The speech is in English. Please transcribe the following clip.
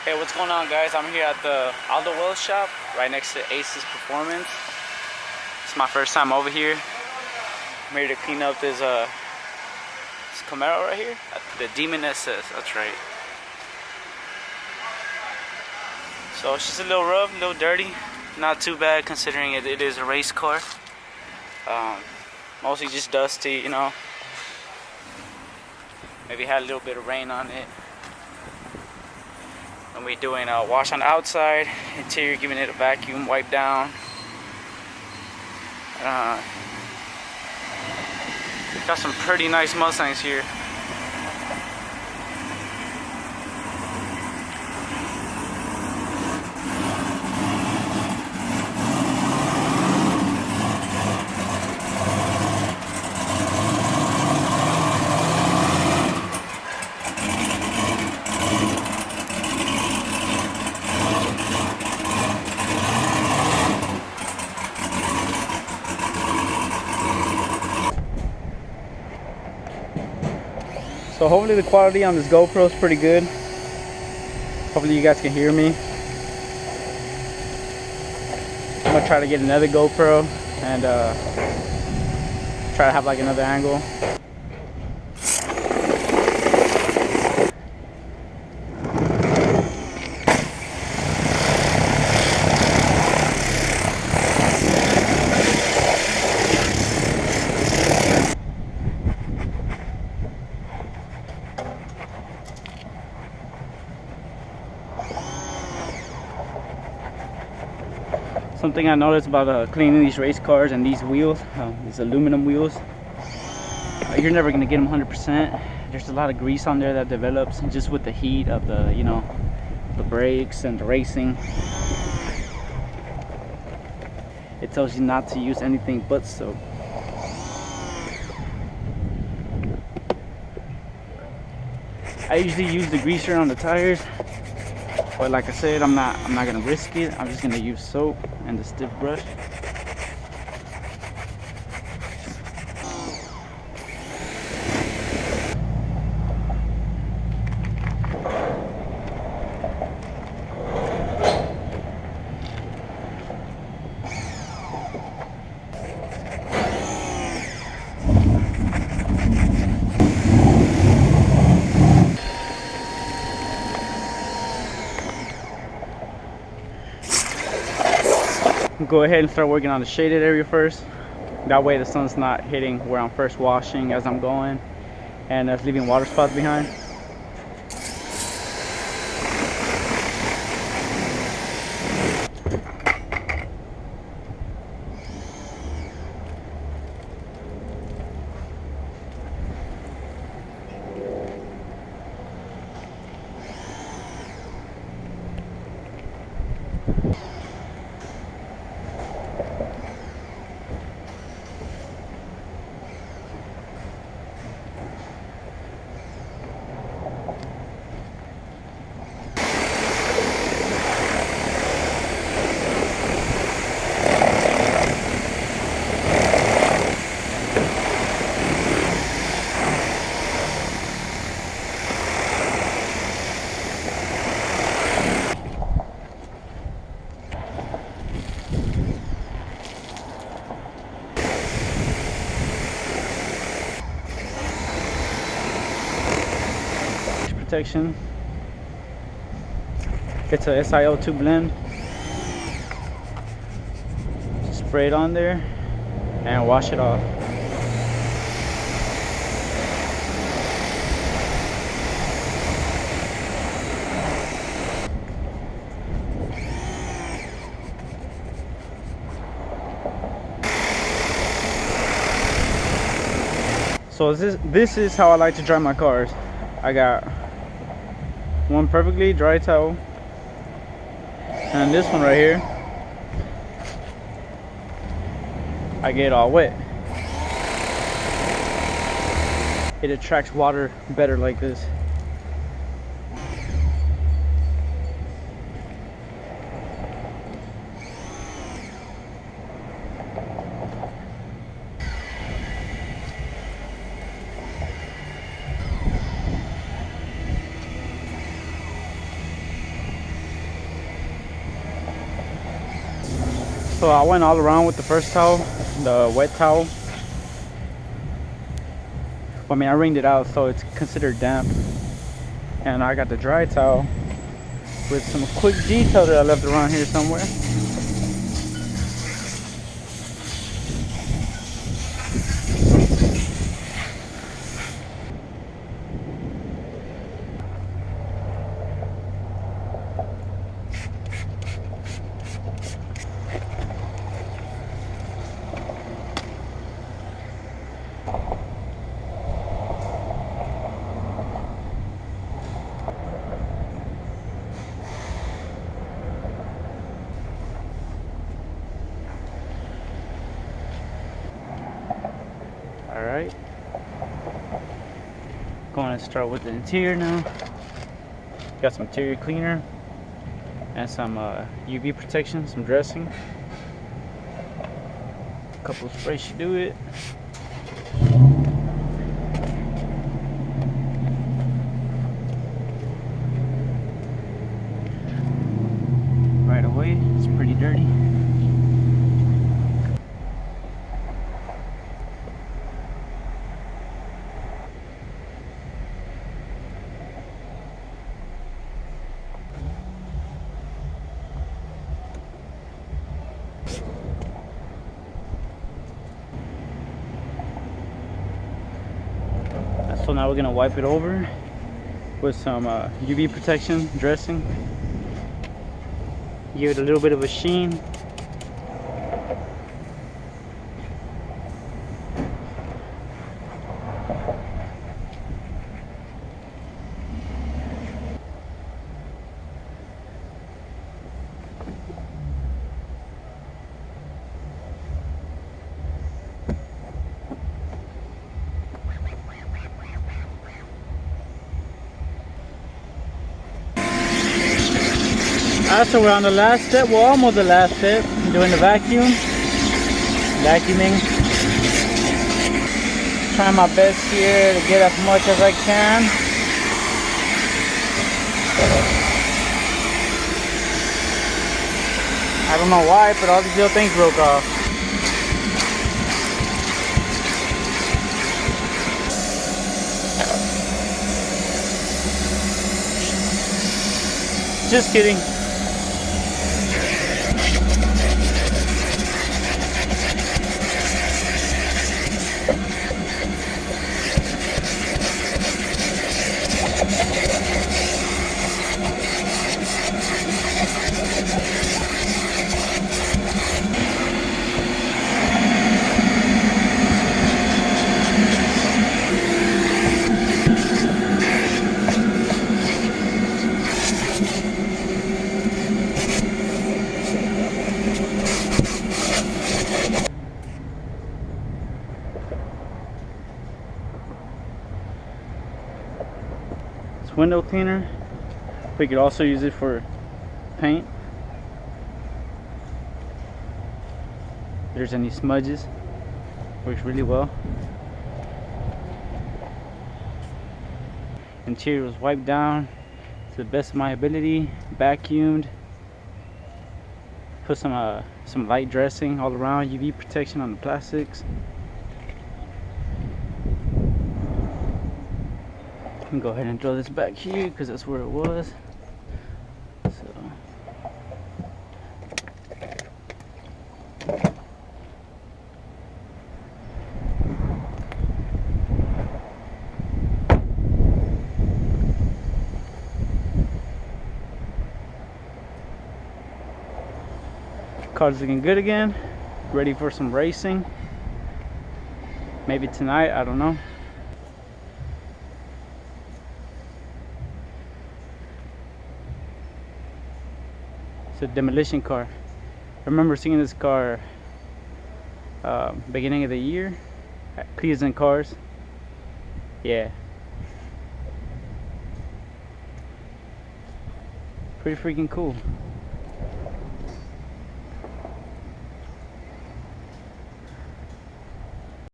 Hey, what's going on, guys? I'm here at the Aldo weld shop right next to Ace's Performance. It's my first time over here. I'm here to clean up this Camaro right here, the Demon SS. That's right. So it's just a little rough, a little dirty. Not too bad considering it is a race car. Mostly just dusty, you know. Maybe had a little bit of rain on it. And we're doing a wash on the outside, interior, giving it a vacuum wipe down. Got some pretty nice Mustangs here. So hopefully the quality on this GoPro is pretty good. Hopefully you guys can hear me. I'm gonna try to get another GoPro and try to have like another angle. Something I noticed about cleaning these race cars and these wheels, these aluminum wheels, you're never gonna get them 100%. There's a lot of grease on there that develops just with the heat of the, you know, the brakes and the racing. It tells you not to use anything but soap. I usually use the greaser on the tires, but like I said, I'm not gonna risk it. I'm just gonna use soap and the stiff brush. Go ahead and start working on the shaded area first. That way the sun's not hitting where I'm first washing as I'm going, and it's leaving water spots behind. Protection. It's a SiO2 blend. Just spray it on there and wash it off. So this is how I like to dry my cars. I got one perfectly dry towel, and this one right here, I get it all wet. It attracts water better like this. So I went all around with the first towel, the wet towel. I mean, I wringed it out, so it's considered damp. And I got the dry towel with some quick detail that I left around here somewhere. Alright, going to start with the interior now. Got some interior cleaner and some UV protection, some dressing. A couple of sprays should do it. Right away, it's pretty dirty. So now we're gonna wipe it over with some UV protection dressing. Give it a little bit of a sheen. So we're on the last step, well almost the last step, doing the vacuuming. Trying my best here to get as much as I can. I don't know why, but all these little things broke off. Just kidding. Window cleaner. We could also use it for paint. If there's any smudges, works really well. Interior was wiped down to the best of my ability, vacuumed, put some light dressing all around, UV protection on the plastics. I'm gonna go ahead and throw this back here because that's where it was. Car's looking good again, ready for some racing. Maybe tonight, I don't know. It's a demolition car. I remember seeing this car beginning of the year at Cleveland Cars. Yeah, pretty freaking cool.